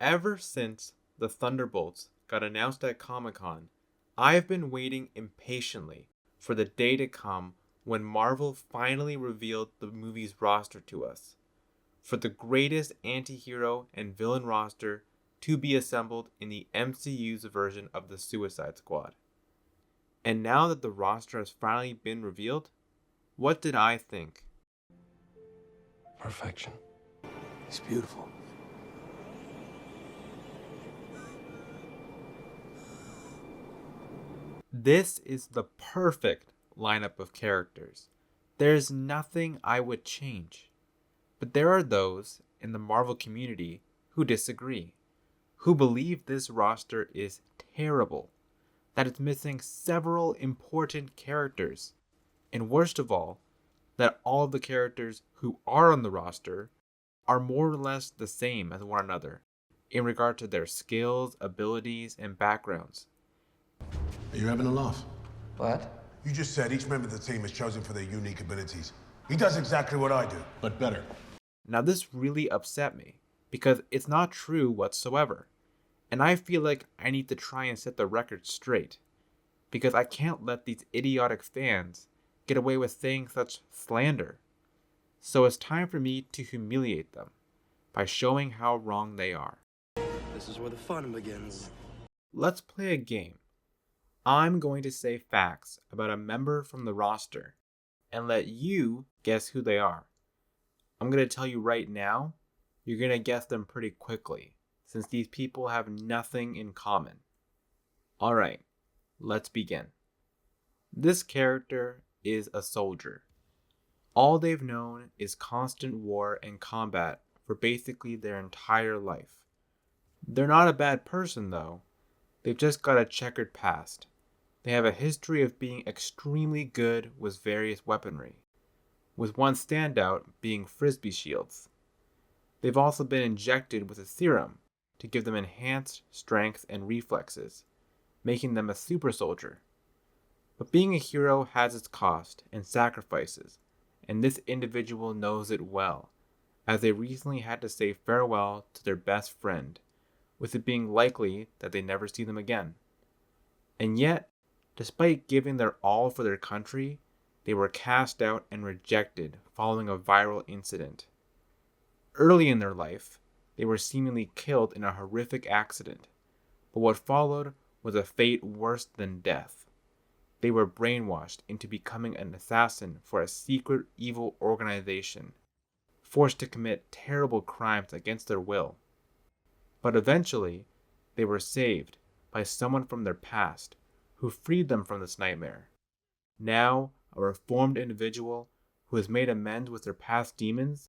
Ever since the Thunderbolts got announced at Comic-Con, I have been waiting impatiently for the day to come when Marvel finally revealed the movie's roster to us, for the greatest anti-hero and villain roster to be assembled in the MCU's version of the Suicide Squad. And now that the roster has finally been revealed, what did I think? Perfection. It's beautiful. This is the perfect lineup of characters. There's nothing I would change. But there are those in the Marvel community who disagree, who believe this roster is terrible, that it's missing several important characters, and worst of all, that all of the characters who are on the roster are more or less the same as one another in regard to their skills, abilities, and backgrounds. Are you having a laugh? What? You just said each member of the team is chosen for their unique abilities. He does exactly what I do, but better. Now this really upset me because it's not true whatsoever, and I feel like I need to try and set the record straight because I can't let these idiotic fans get away with saying such slander. So it's time for me to humiliate them by showing how wrong they are. This is where the fun begins. Let's play a game. I'm going to say facts about a member from the roster and let you guess who they are. I'm going to tell you right now, you're going to guess them pretty quickly since these people have nothing in common. Alright, let's begin. This character is a soldier. All they've known is constant war and combat for basically their entire life. They're not a bad person though. They've just got a checkered past. They have a history of being extremely good with various weaponry, with one standout being frisbee shields. They've also been injected with a serum to give them enhanced strength and reflexes, making them a super soldier. But being a hero has its cost and sacrifices, and this individual knows it well, as they recently had to say farewell to their best friend, with it being likely that they never see them again. And yet, despite giving their all for their country, they were cast out and rejected following a viral incident. Early in their life, they were seemingly killed in a horrific accident, but what followed was a fate worse than death. They were brainwashed into becoming an assassin for a secret evil organization, forced to commit terrible crimes against their will. But eventually, they were saved by someone from their past who freed them from this nightmare. Now, a reformed individual who has made amends with their past demons,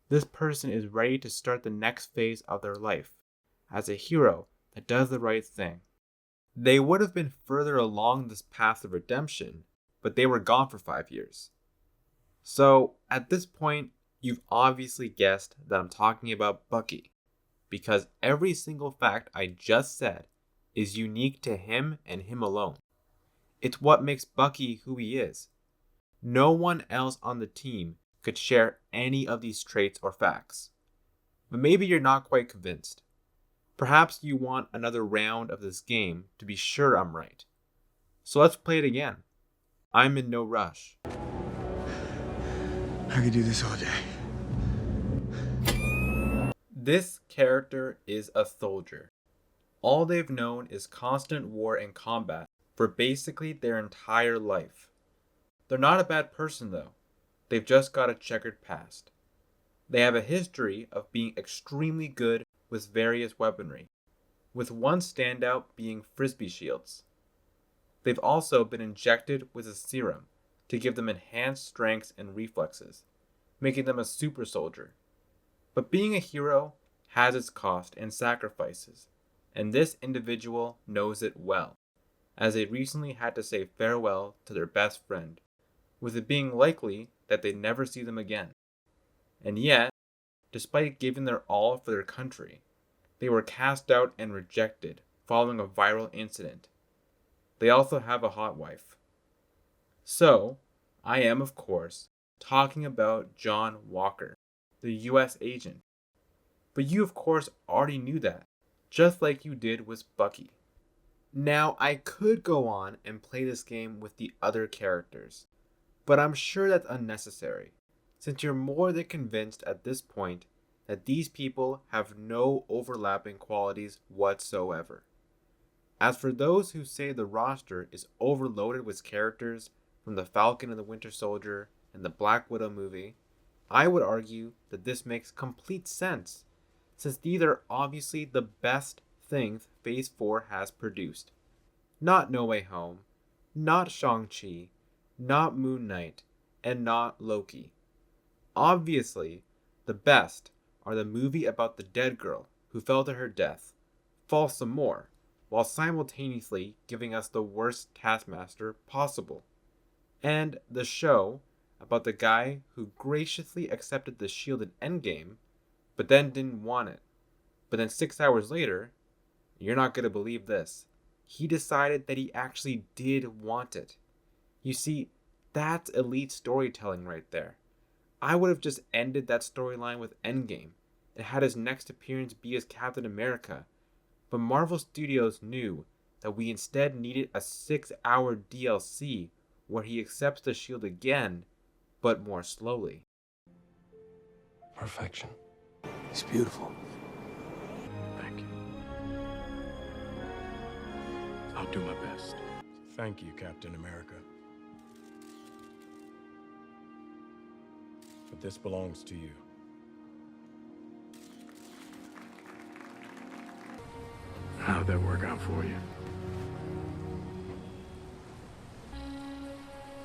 this person is ready to start the next phase of their life as a hero that does the right thing. They would have been further along this path of redemption, but they were gone for 5 years. So, at this point, you've obviously guessed that I'm talking about Bucky, because every single fact I just said is unique to him and him alone. It's what makes Bucky who he is. No one else on the team could share any of these traits or facts. But maybe you're not quite convinced. Perhaps you want another round of this game to be sure I'm right. So let's play it again. I'm in no rush. I could do this all day. This character is a soldier. All they've known is constant war and combat for basically their entire life. They're not a bad person though. They've just got a checkered past. They have a history of being extremely good with various weaponry, with one standout being frisbee shields. They've also been injected with a serum to give them enhanced strengths and reflexes, making them a super soldier. But being a hero has its cost and sacrifices, and this individual knows it well, as they recently had to say farewell to their best friend, with it being likely that they'd never see them again. And yet, despite giving their all for their country, they were cast out and rejected following a viral incident. They also have a hot wife. So, I am, of course, talking about John Walker, the US agent. But you, of course, already knew that, just like you did with Bucky. Now, I could go on and play this game with the other characters, but I'm sure that's unnecessary, since you're more than convinced at this point that these people have no overlapping qualities whatsoever. As for those who say the roster is overloaded with characters from the Falcon and the Winter Soldier and the Black Widow movie, I would argue that this makes complete sense, since these are obviously the best things Phase 4 has produced. Not No Way Home, not Shang-Chi, not Moon Knight, and not Loki. Obviously, the best are the movie about the dead girl who fell to her death, Fall Some More, while simultaneously giving us the worst Taskmaster possible, and the show about the guy who graciously accepted the shield in Endgame, but then didn't want it. But then 6 hours later, you're not going to believe this, he decided that he actually did want it. You see, that's elite storytelling right there. I would have just ended that storyline with Endgame and had his next appearance be as Captain America, but Marvel Studios knew that we instead needed a 6-hour DLC where he accepts the shield again, but more slowly. Perfection. It's beautiful. Thank you. I'll do my best. Thank you, Captain America. But this belongs to you. How'd that work out for you?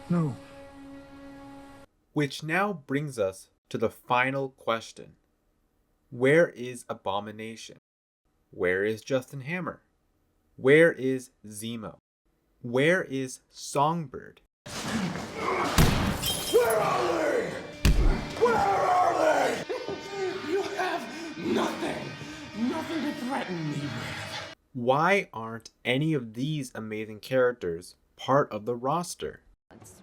No. Which now brings us to the final question. Where is Abomination? Where is Justin Hammer? Where is Zemo? Where is Songbird? Where are they? Where are they? You have nothing. Nothing to threaten me with. Why aren't any of these amazing characters part of the roster? It's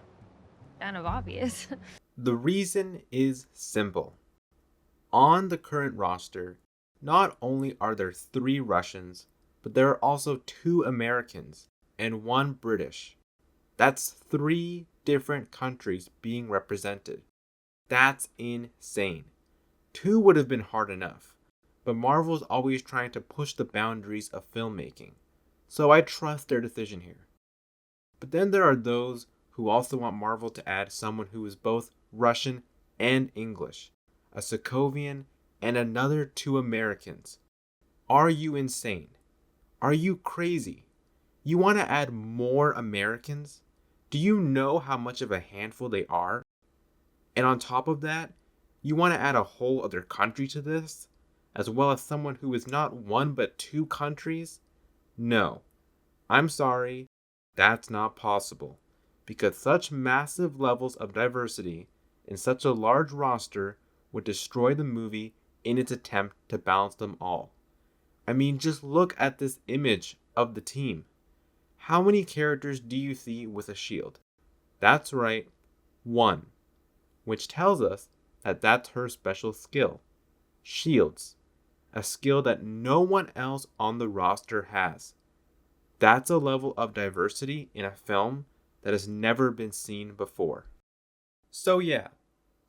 kind of obvious. The reason is simple. On the current roster, not only are there 3 Russians, but there are also 2 Americans and 1 British. That's 3 different countries being represented. That's insane. 2 would have been hard enough, but Marvel's always trying to push the boundaries of filmmaking, so I trust their decision here. But then there are those who also want Marvel to add someone who is both Russian and English, a Sokovian, and another 2 Americans. Are you insane? Are you crazy? You want to add more Americans? Do you know how much of a handful they are? And on top of that, you want to add a whole other country to this, as well as someone who is not 1 but 2 countries? No. I'm sorry, that's not possible, because such massive levels of diversity in such a large roster would destroy the movie in its attempt to balance them all. I mean, just look at this image of the team. How many characters do you see with a shield? That's right, 1, which tells us that that's her special skill. Shields, a skill that no one else on the roster has. That's a level of diversity in a film that has never been seen before. So yeah,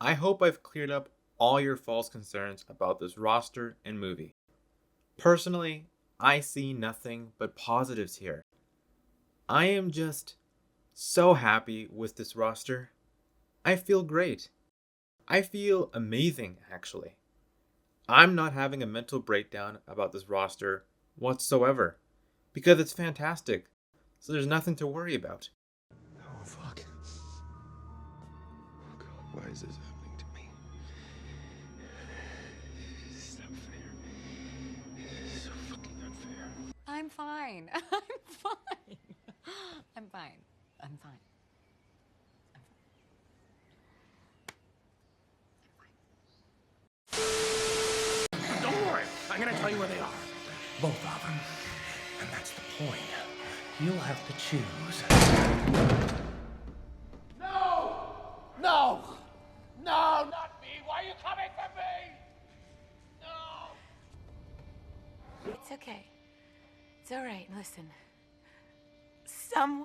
I hope I've cleared up all your false concerns about this roster and movie. Personally, I see nothing but positives here. I am just so happy with this roster. I feel great. I feel amazing, actually. I'm not having a mental breakdown about this roster whatsoever, because it's fantastic, so there's nothing to worry about. Oh, fuck. Oh, God, why is this happening to me? It's not fair. It's so fucking unfair. I'm fine. I'm fine. I'm fine. I'm fine. Don't worry. I'm gonna tell you where they are. Both of them. And that's the point. You'll have to choose. No! No! No, not me! Why are you coming for me? No! It's It's okay. It's all right. Listen. Some.